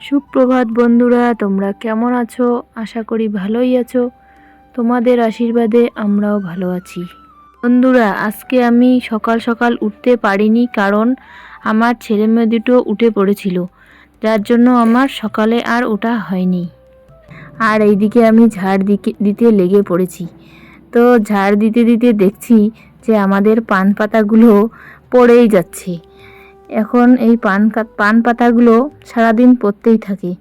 সুপ্রভাত বন্ধুরা, তোমরা কেমন আছো? আশা করি ভালোই আছো। তোমাদের আশীর্বাদে আমরাও ভালো আছি। বন্ধুরা, আজকে আমি সকাল সকাল উঠতে পারিনি, কারণ আমার ছেলে মেয়ে দুটো উঠে পড়েছিল, যার জন্য আমার সকালে আর ওঠা হয়নি। আর এইদিকে আমি ঝাড় দিতে লেগে পড়েছি। তো ঝাড় দিতে দিতে দেখছি যে আমাদের পান পাতাগুলো পড়েই যাচ্ছে। এখন এই পান পাতাগুলো সারাদিন পড়তেই থাকে,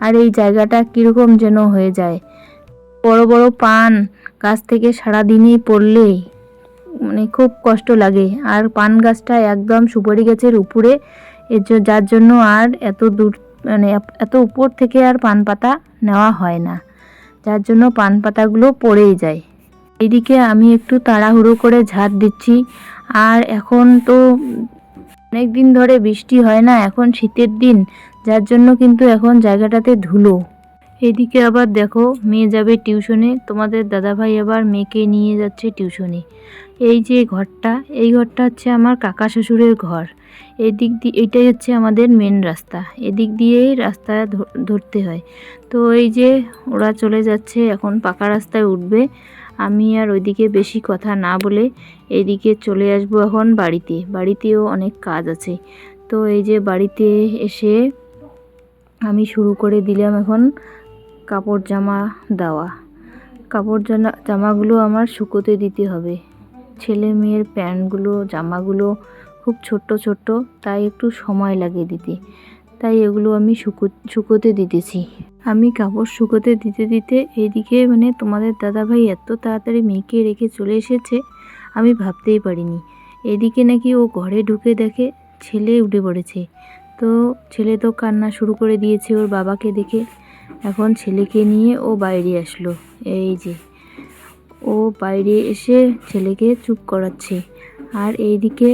আর এই জায়গাটা কীরকম যেন হয়ে যায়। বড় বড় পান গাছ থেকে সারাদিনই পড়লে খুব কষ্ট লাগে। আর পান গাছটা একদম সুপারি গাছের উপরে, যার জন্য আর এত দূর এত উপর থেকে আর পান পাতা নেওয়া হয় না, যার জন্য পান পাতাগুলো পড়েই যায়। এইদিকে আমি একটু তাড়াহুড়ো করে ঝাড় দিচ্ছি। আর এখন তো অনেক দিন ধরে বৃষ্টি হয় না, এখন শীতের দিন, যার জন্য কিন্তু এখন জায়গাটাতে ধুলো। এদিকে আবার দেখো, মেয়ে যাবে টিউশনে, তোমাদের দাদাভাই আবার মেয়েকে নিয়ে যাচ্ছে টিউশনে। এই যে ঘরটা, এই ঘরটা হচ্ছে আমার কাকা শ্বশুরের ঘর। এইটাই হচ্ছে আমাদের মেন রাস্তা, এদিক দিয়েই রাস্তা ধরতে হয়। তো এই যে ওরা চলে যাচ্ছে, এখন পাকা রাস্তায় উঠবে। আমি আর ওইদিকে বেশি কথা না বলে এইদিকে চলে আসবো এখন বাড়িতেও অনেক কাজ আছে। তো এই যে বাড়িতে এসে আমি শুরু করে দিলাম এখন কাপড় জামা দেওয়া। জামাগুলো আমার শুকোতে দিতে হবে। ছেলে মেয়ের প্যান্টগুলো, জামাগুলো খুব ছোট্ট ছোট্ট, তাই একটু সময় লাগে দিতে, তাই এগুলো আমি শুকোতে দিতেছি। আমি কাপড় শুকোতে দিতে দিতে এইদিকে তোমাদের দাদাভাই এত তাড়াতাড়ি মেয়েকে রেখে চলে এসেছে, আমি ভাবতেই পারিনি। এদিকে নাকি ও ঘরে ঢুকে দেখে ছেলে উঠে পড়েছে। তো ছেলে তো কান্না শুরু করে দিয়েছে ওর বাবাকে দেখে। এখন ছেলেকে নিয়ে ও বাইরে আসলো। এই যে ও বাইরে এসে ছেলেকে চুপ করাচ্ছে। আর এইদিকে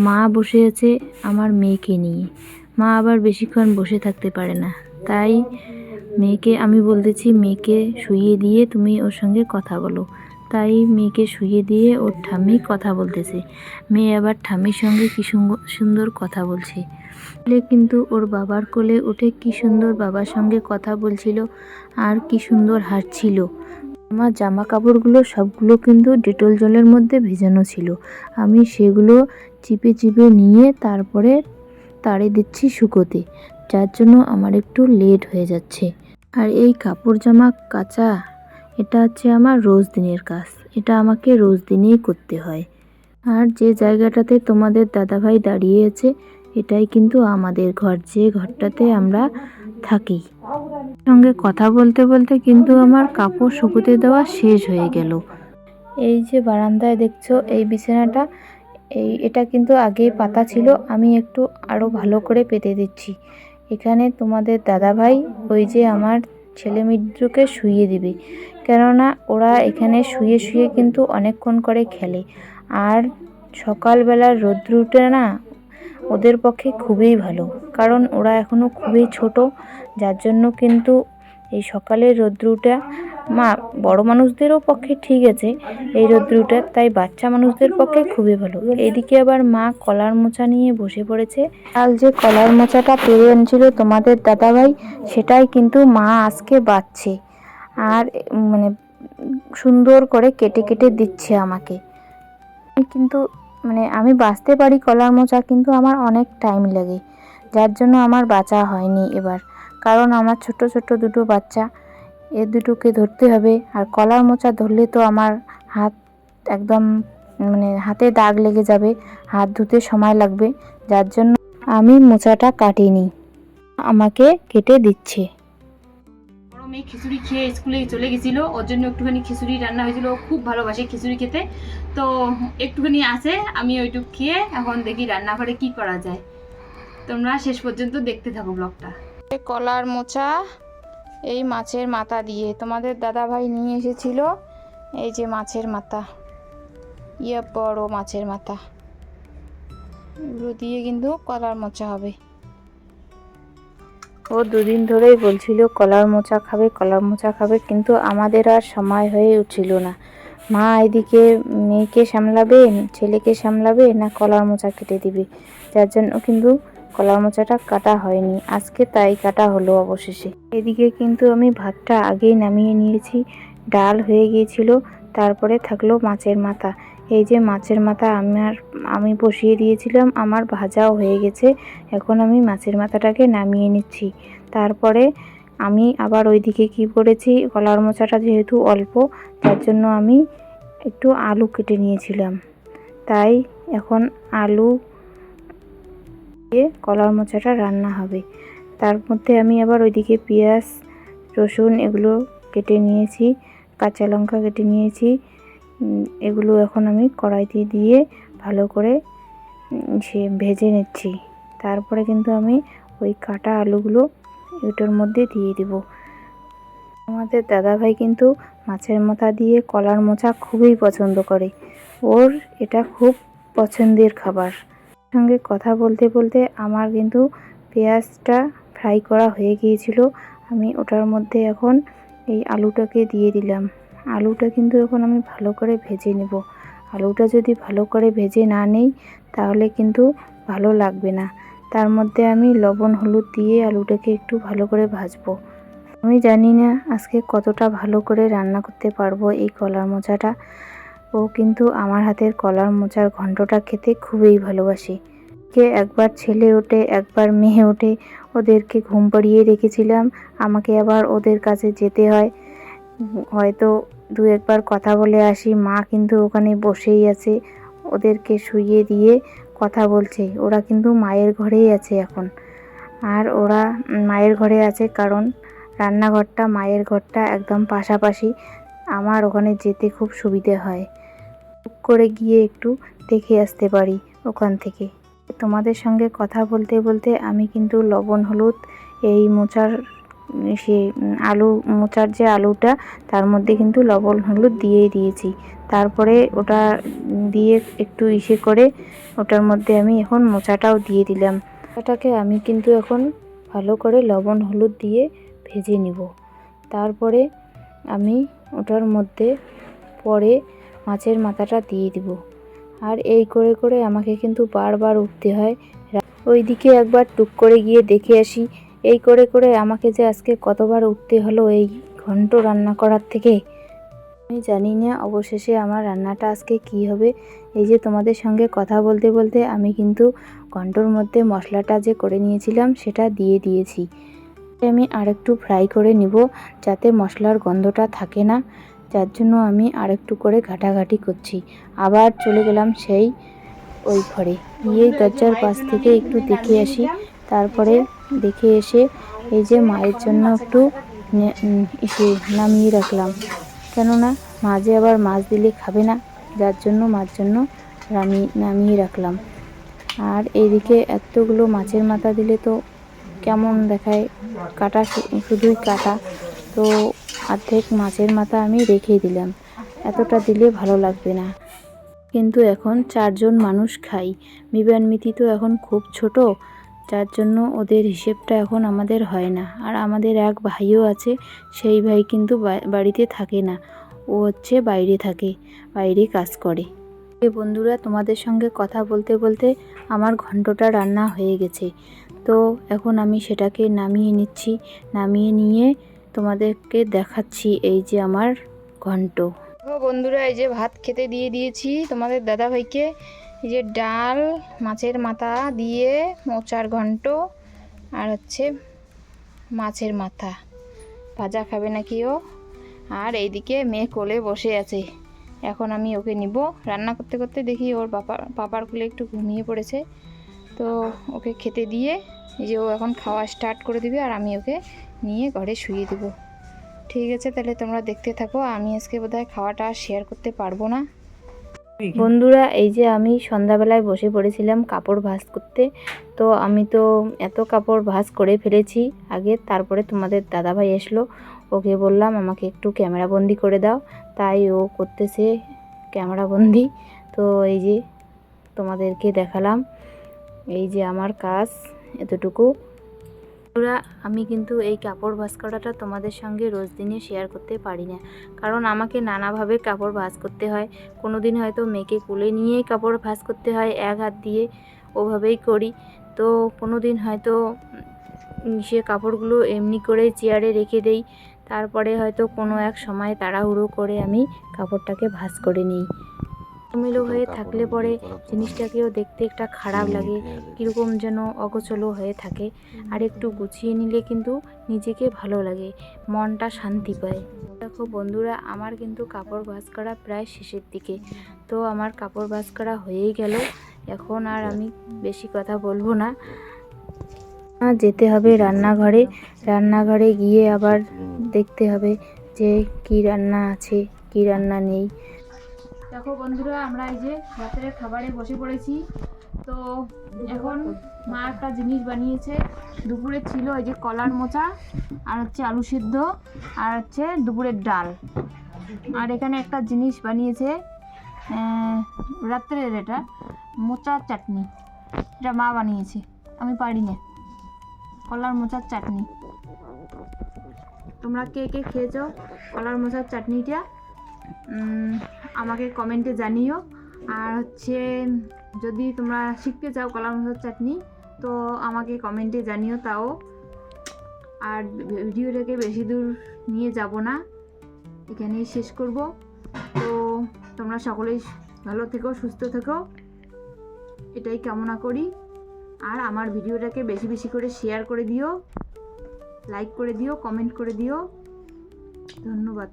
মা বসে আছে আমার মেয়েকে নিয়ে। মা আবার বেশিক্ষণ বসে থাকতে পারে না, তাই মেয়েকে আমি বলতেছি, মেয়েকে শুইয়ে দিয়ে তুমি ওর সঙ্গে কথা বলো। তাই মেয়েকে শুইয়ে দিয়ে ওর ঠাম্মি কথা বলতেছে। মেয়ে আবার ঠাম্মির সঙ্গে কি সুন্দর কথা বলছে। কিন্তু ওর বাবার কোলে উঠে কি সুন্দর বাবার সঙ্গে কথা বলছিল, আর কি সুন্দর হাঁটছিল। আমার জামা কাপড়গুলো সবগুলো কিন্তু ডেটল জলের মধ্যে ভেজানো ছিল। আমি সেগুলো চিপে চিপে নিয়ে তারপরে তাড়ে দিচ্ছি শুকোতে, যার জন্য আমার একটু লেট হয়ে যাচ্ছে। আর এই কাপড় জামা কাচা, এটা হচ্ছে আমার রোজ দিনের কাজ, এটা আমাকে রোজ দিনেই করতে হয়। আর যে জায়গাটাতে তোমাদের দাদাভাই দাঁড়িয়ে আছে, এটাই কিন্তু আমাদের ঘর, যে ঘরটাতে আমরা থাকি। সঙ্গে কথা বলতে বলতে কিন্তু আমার কাপড় শুকোতে দেওয়া শেষ হয়ে গেল। এই যে বারান্দায় দেখছো এই বিছানাটা, এটা কিন্তু আগেই পাতা ছিল, আমি একটু আরও ভালো করে পেতে দিচ্ছি। এখানে তোমাদের দাদাভাই ওই যে আমার ছেলে মেয়েদেরকে শুইয়ে দিবে, কেননা ওরা এখানে শুয়ে শুয়ে কিন্তু অনেকক্ষণ করে খেলে। আর সকালবেলার রৌদ্র উঠে না, ওদের পক্ষে খুবই ভালো, কারণ ওরা এখনও খুবই ছোট, যার জন্য কিন্তু এই সকালের রৌদ্রটা বড় মানুষদেরও পক্ষে ঠিক আছে এই রৌদ্রটা, তাই বাচ্চা মানুষদের পক্ষে খুবই ভালো। এদিকে আবার মা কলার মোচা নিয়ে বসে পড়েছে। কাল যে কলার মোচাটা পেরে আনছিল তোমাদের দাদাভাই, সেটাই কিন্তু মা আজকে বাচ্ছে, আর সুন্দর করে কেটে কেটে দিচ্ছে আমাকে। কিন্তু আমি বাছতে পারি কলার মোচা, কিন্তু আমার অনেক টাইম লাগে, যার জন্য আমার বাছা হয়নি এবার। কারণ আমার ছোট ছোট দুটো বাচ্চা, এ দুটোকে ধরতে হবে, আর কলার মোচা ধরলে তো আমার হাত একদম হাতে দাগ লেগে যাবে, হাত ধুতে সময় লাগবে, যার জন্য আমি মোচাটা কাটিনি, আমাকে কেটে দিচ্ছে। বড় মেয়ে খিচুড়ি খেয়ে স্কুলে চলে গেছিলো, ওর জন্য একটুখানি খিচুড়ি রান্না হয়েছিল, ও খুব ভালোবাসে খিচুড়ি খেতে। তো একটুখানি আছে, আমি ওইটুকু খেয়ে এখন দেখি রান্নাঘরে কি করা যায়। তোমরা শেষ পর্যন্ত দেখতে থাকো ব্লগটা। কলার মোচা এই মাছের মাথা দিয়ে তোমাদের দাদাভাই নিয়ে এসেছিল। এই যে মাছের মাথা, বড় মাছের মাথা, এগুলো দিয়ে কিন্তু কলার মোচা হবে। ও দুদিন ধরেই বলছিল কলার মোচা খাবে, কলার মোচা খাবে, কিন্তু আমাদের আর সময় হয়ে উঠছিল না। মা এদিকে মেয়েকে সামলাবে, ছেলেকে সামলাবে, না কলার মোচা কেটে দিবে, যার জন্য কিন্তু কলার মোচাটা কাটা হয়নি, আজকে তাই কাটা হলো অবশেষে। এদিকে কিন্তু আমি ভাতটা আগেই নামিয়ে নিয়েছি, ডাল হয়ে গিয়েছিল, তারপরে থাকলো মাছের মাথা। এই যে মাছের মাথা আমি বসিয়ে দিয়েছিলাম, আমার ভাজাও হয়ে গেছে। এখন আমি মাছের মাথাটাকে নামিয়ে নিচ্ছি। তারপরে আমি আবার ওইদিকে কি করেছি, কলার মোচাটা যেহেতু অল্প, তার জন্য আমি একটু আলু কেটে নিয়েছিলাম। তাই এখন আলু দিয়ে কলার মোচাটা রান্না হবে। তার মধ্যে আমি আবার ওইদিকে পেঁয়াজ, রসুন এগুলো কেটে নিয়েছি, কাঁচা লঙ্কা কেটে নিয়েছি। এগুলো এখন আমি কড়াইতে দিয়ে ভালো করে সে ভেজে নিচ্ছি। তারপরে কিন্তু আমি ওই কাটা আলুগুলো এটার মধ্যে দিয়ে দেব। আমাদের দাদাভাই কিন্তু মাছের মাথা দিয়ে কলার মোচা খুবই পছন্দ করে, ওর এটা খুব পছন্দের খাবার। সঙ্গে কথা বলতে বলতে আমার কিন্তু পেঁয়াজটা ফ্রাই করা হয়ে গিয়েছিল, আমি ওটার মধ্যে এখন এই আলুটাকে দিয়ে দিলাম। আলুটা কিন্তু এখন আমি ভালো করে ভেজে নেব। আলুটা যদি ভালো করে ভেজে না নেই তাহলে কিন্তু ভালো লাগবে না। তার মধ্যে আমি লবণ হলুদ দিয়ে আলুটাকে একটু ভালো করে ভাজবো। আমি জানি না আজকে কতটা ভালো করে রান্না করতে পারবো এই কলার মোচাটা। ও কিন্তু আমার হাতের কলার মোচার ঘন্টটা খেতে খুবই ভালোবাসে। একবার ছেলে ওঠে, একবার মেয়ে ওঠে, ওদেরকে ঘুম পাড়িয়ে রেখেছিলাম, আমাকে আবার ওদের কাছে যেতে হয়। হয়তো দু একবার কথা বলে আসি, মা কিন্তু ওখানে বসেই আছে, ওদেরকে শুইয়ে দিয়ে কথা বলছে। ওরা কিন্তু মায়ের ঘরেই আছে এখন। আর ওরা মায়ের ঘরে আছে কারণ রান্নাঘরটা মায়ের ঘরটা একদম পাশাপাশি, আমার ওখানে যেতে খুব সুবিধে হয়, টুক করে গিয়ে একটু দেখে আসতে পারি ওখান থেকে। তোমাদের সঙ্গে কথা বলতে বলতে আমি কিন্তু লবণ হলুদ এই মোচার সে আলু মোচার যে আলুটা তার মধ্যে কিন্তু লবণ হলুদ দিয়েই দিয়েছি। তারপরে ওটা দিয়ে একটু ইসে করে ওটার মধ্যে আমি এখন মোচাটাও দিয়ে দিলাম। মোচাটাকে আমি কিন্তু এখন ভালো করে লবণ হলুদ দিয়ে ভেজে নিব। তারপরে আমি ওটার মধ্যে পরে মাছের মাথাটা দিয়ে দিব। আর এই করে করে আমাকে কিন্তু বারবার উঠতে হয়। ওইদিকে একবার টুক করে গিয়ে দেখে আসি। এই করে করে আমাকে যে আজকে কতবার উঠতে হলো এই ঘন্ট রান্না করার থেকে আমি জানি না। অবশেষে আমার রান্নাটা আজকে কি হবে। এই যে তোমাদের সঙ্গে কথা বলতে বলতে আমি কিন্তু ঘন্টর মধ্যে মশলাটা যে করে নিয়েছিলাম সেটা দিয়ে দিয়েছি। আমি আরেকটু ফ্রাই করে নিব যাতে মশলার গন্ধটা থাকে না, যার জন্য আমি আরেকটু করে ঘাটাঘাটি করছি। আবার চলে গেলাম সেই ওই ঘরে গিয়ে দরজার পাশ থেকে একটু দেখে আসি। তারপরে দেখে এসে এই যে মায়ের জন্য একটু এসে নামিয়ে রাখলাম, কেননা মাঝে আবার মাছ দিলে খাবে না, যার জন্য মার জন্য নামিয়ে রাখলাম। আর এইদিকে এতগুলো মাছের মাথা দিলে তো কেমন দেখায়, কাটা শুধুই কাটা, তো অর্ধেক মাছের মাথা আমি রেখে দিলাম, এতটা দিলে ভালো লাগবে না। কিন্তু এখন 4 জন মানুষ খাই, বিবান মিতি তো এখন খুব ছোট, যার জন্য ওদের হিসেবটা এখন আমাদের হয় না। আর আমাদের এক ভাইও আছে, সেই ভাই কিন্তু বাড়িতে থাকে না, ও হচ্ছে বাইরে থাকে, বাইরে কাজ করে। বন্ধুরা, তোমাদের সঙ্গে কথা বলতে বলতে আমার ঘন্টটা রান্না হয়ে গেছে, তো এখন আমি সেটাকে নামিয়ে নিচ্ছি। নামিয়ে নিয়ে তোমাদেরকে দেখাচ্ছি এই যে আমার ঘন্ট। বন্ধুরা, এই যে ভাত খেতে দিয়ে দিয়েছি তোমাদের দাদাভাইকে। এই যে ডাল, মাছের মাথা দিয়ে মোচার ঘন্ট, আর হচ্ছে মাছের মাথা ভাজা খাবে নাকি ও। আর এইদিকে মেয়ে কোলে বসে আছে, এখন আমি ওকে নিব। রান্না করতে করতে দেখি ওর পাপার কোলে একটু ঘুমিয়ে পড়েছে, তো ওকে খেতে দিয়ে এই যে ও এখন খাওয়া স্টার্ট করে দিবে, আর আমি ওকে নিয়ে ঘরে শুয়ে দেবো। ঠিক আছে, তাহলে তোমরা দেখতে থাকো। আমি আজকে বোধহয় খাওয়াটা শেয়ার করতে পারবো না। বন্ধুরা, এই যে আমি সন্ধ্যাবেলায় বসে পড়েছিলাম কাপড় ভাঁজ করতে, তো আমি তো এত কাপড় ভাঁজ করে ফেলেছি আগে। তারপরে তোমাদের দাদাভাই আসলো, ওকে বললাম আমাকে একটু ক্যামেরা বন্দি করে দাও, তাই ও করতেছে ক্যামেরা বন্দি। তো এই যে তোমাদেরকে দেখালাম, এই যে আমার কাজ এতটুকু। আমি কিন্তু এই কাপড় ভাঁজ করাটা তোমাদের সঙ্গে রোজ দিনে শেয়ার করতে পারি না, কারণ আমাকে নানাভাবে কাপড় ভাঁজ করতে হয়। কোনো দিন হয়তো মেয়েকে কোলে নিয়েই কাপড় ভাঁজ করতে হয় এক হাত দিয়ে, ওভাবেই করি। তো কোনো দিন হয়তো সে কাপড়গুলো এমনি করে চেয়ারে রেখে দেই, তারপরে হয়তো কোনো এক সময় তাড়াহুড়ো করে আমি কাপড়টাকে ভাঁজ করে নিই। এলোমেলো হয়ে থাকলে পরে জিনিসটাকেও দেখতে একটা খারাপ লাগে, কীরকম যেন অগোছলো হয়ে থাকে। আর একটু গুছিয়ে নিলে কিন্তু নিজেকে ভালো লাগে, মনটা শান্তি পায়। দেখো বন্ধুরা, আমার কিন্তু কাপড় ভাঁজ করা প্রায় শেষের দিকে। তো আমার কাপড় ভাঁজ করা হয়েই গেল, এখন আর আমি বেশি কথা বলবো না। যেতে হবে রান্নাঘরে, রান্নাঘরে গিয়ে আবার দেখতে হবে যে কি রান্না আছে কি রান্না নেই। দেখো বন্ধুরা, আমরা এই যে রাতের খাবারে বসে পড়েছি। তো এখন মা একটা জিনিস বানিয়েছে, দুপুরে ছিল এই যে কলার মোচা, আর হচ্ছে আলু সিদ্ধ, আর হচ্ছে দুপুরের ডাল। আর এখানে একটা জিনিস বানিয়েছে রাত্রের, এটা মোচার চাটনি। এটা মা বানিয়েছে, আমি পারি না। কলার মোচার চাটনি, তোমরা কে কে খেয়েছো কলার মোচার চাটনিটা আমাকে কমেন্টে জানিও। আর হচ্ছে যদি তোমরা শিখতে চাও কলার মোচার চাটনি, তো আমাকে কমেন্টে জানিও তাও। আর ভিডিওটাকে বেশি দূর নিয়ে যাব না, এখানেই শেষ করব। তো তোমরা সকলেই ভালো থেকো, সুস্থ থেকো, এটাই কামনা করি। আর আমার ভিডিওটাকে বেশি বেশি করে শেয়ার করে দিও, লাইক করে দিও, কমেন্ট করে দিও। ধন্যবাদ।